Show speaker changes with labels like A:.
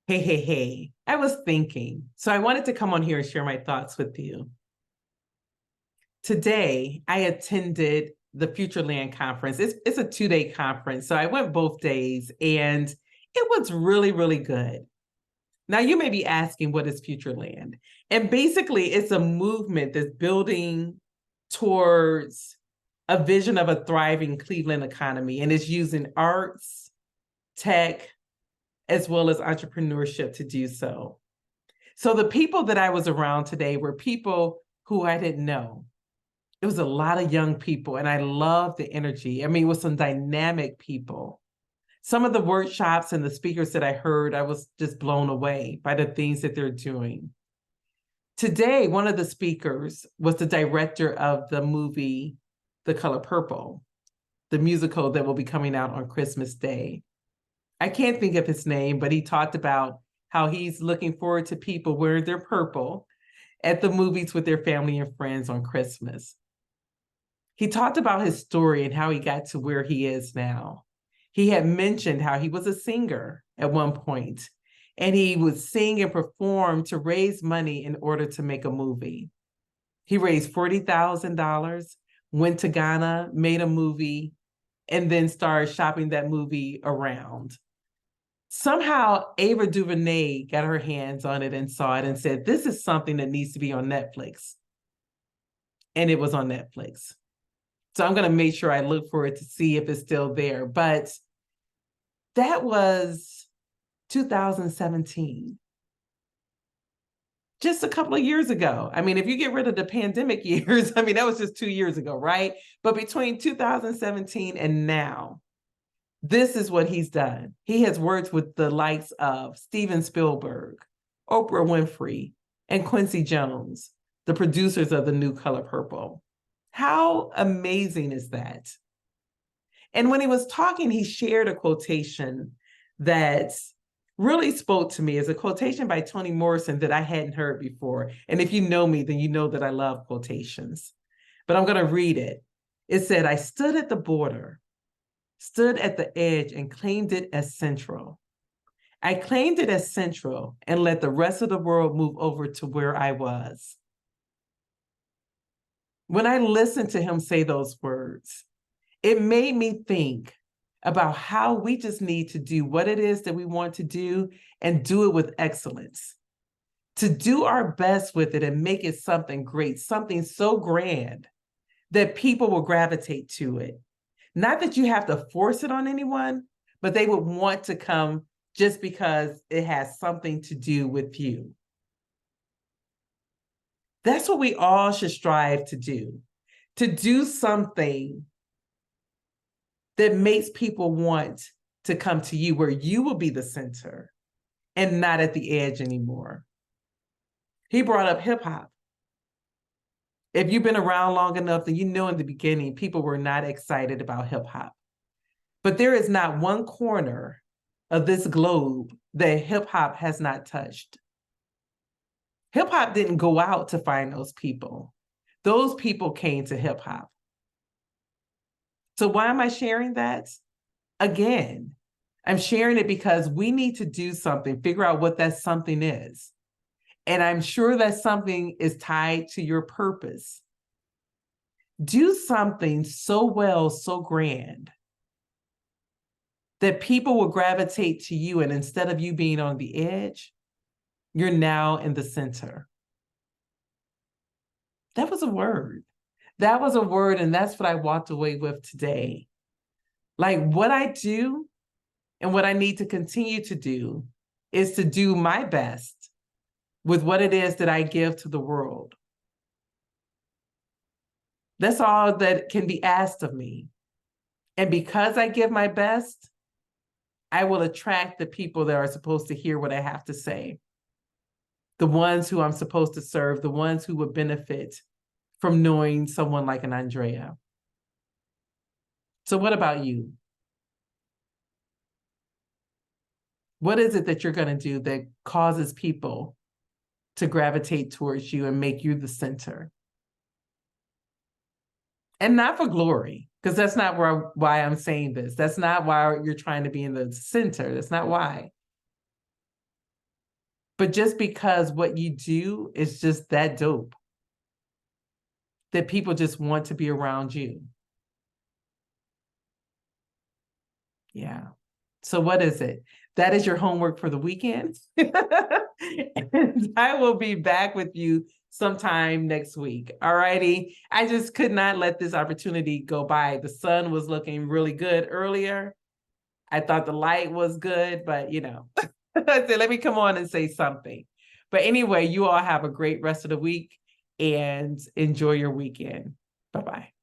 A: Hey. I was thinking, so I wanted to come on here and share my thoughts with you. Today, I attended the Futureland conference. It's a 2-day conference, so I went both days, and it was really, really good. Now, you may be asking, what is Futureland? And basically, it's a movement that's building towards a vision of a thriving Cleveland economy, and it's using arts, tech, as well as entrepreneurship to do so. So the people that I was around today were people who I didn't know. It was a lot of young people, and I loved the energy. I mean, it was some dynamic people. Some of the workshops and the speakers that I heard, I was just blown away by the things that they're doing. Today, one of the speakers was the director of the movie The Color Purple, the musical that will be coming out on Christmas Day. I can't think of his name, but he talked about how he's looking forward to people wearing their purple at the movies with their family and friends on Christmas. He talked about his story and how he got to where he is now. He had mentioned how he was a singer at one point, and he would sing and perform to raise money in order to make a movie. He raised $40,000, went to Ghana, made a movie, and then started shopping that movie around. Somehow Ava DuVernay got her hands on it and saw it and said, this is something that needs to be on Netflix. And it was on Netflix. So I'm going to make sure I look for it to see if it's still there. But that was 2017. Just a couple of years ago. I mean, if you get rid of the pandemic years, I mean, that was just 2 years ago, right? But between 2017 and now, this is what he's done. He has worked with the likes of Steven Spielberg, Oprah Winfrey, and Quincy Jones, the producers of The New Color Purple. How amazing is that? And when he was talking, he shared a quotation that really spoke to me. As a quotation by Toni Morrison that I hadn't heard before. And if you know me, then you know that I love quotations. But I'm going to read it. It said, I stood at the border, stood at the edge, and claimed it as central. I claimed it as central and let the rest of the world move over to where I was. When I listened to him say those words, it made me think about how we just need to do what it is that we want to do and do it with excellence. To do our best with it and make it something great, something so grand that people will gravitate to it. Not that you have to force it on anyone, but they would want to come just because it has something to do with you. That's what we all should strive to do something that makes people want to come to you, where you will be the center and not at the edge anymore. He brought up hip hop. If you've been around long enough, then you know in the beginning, people were not excited about hip hop. But there is not one corner of this globe that hip hop has not touched. Hip hop didn't go out to find those people. Those people came to hip hop. So why am I sharing that? Again, I'm sharing it because we need to do something, figure out what that something is. And I'm sure that something is tied to your purpose. Do something so well, so grand, that people will gravitate to you. And instead of you being on the edge, you're now in the center. That was a word. That was a word, and that's what I walked away with today. Like, what I do and what I need to continue to do is to do my best with what it is that I give to the world. That's all that can be asked of me. And because I give my best, I will attract the people that are supposed to hear what I have to say. The ones who I'm supposed to serve, the ones who would benefit from knowing someone like an Andrea. So what about you? What is it that you're going to do that causes people to gravitate towards you and make you the center? And not for glory, because that's not why I'm saying this. That's not why you're trying to be in the center. That's not why. But just because what you do is just that dope, that people just want to be around you. Yeah. So what is it? That is your homework for the weekend. And I will be back with you sometime next week. All righty. I just could not let this opportunity go by. The sun was looking really good earlier. I thought the light was good, but I said, let me come on and say something. But anyway, you all have a great rest of the week and enjoy your weekend. Bye-bye.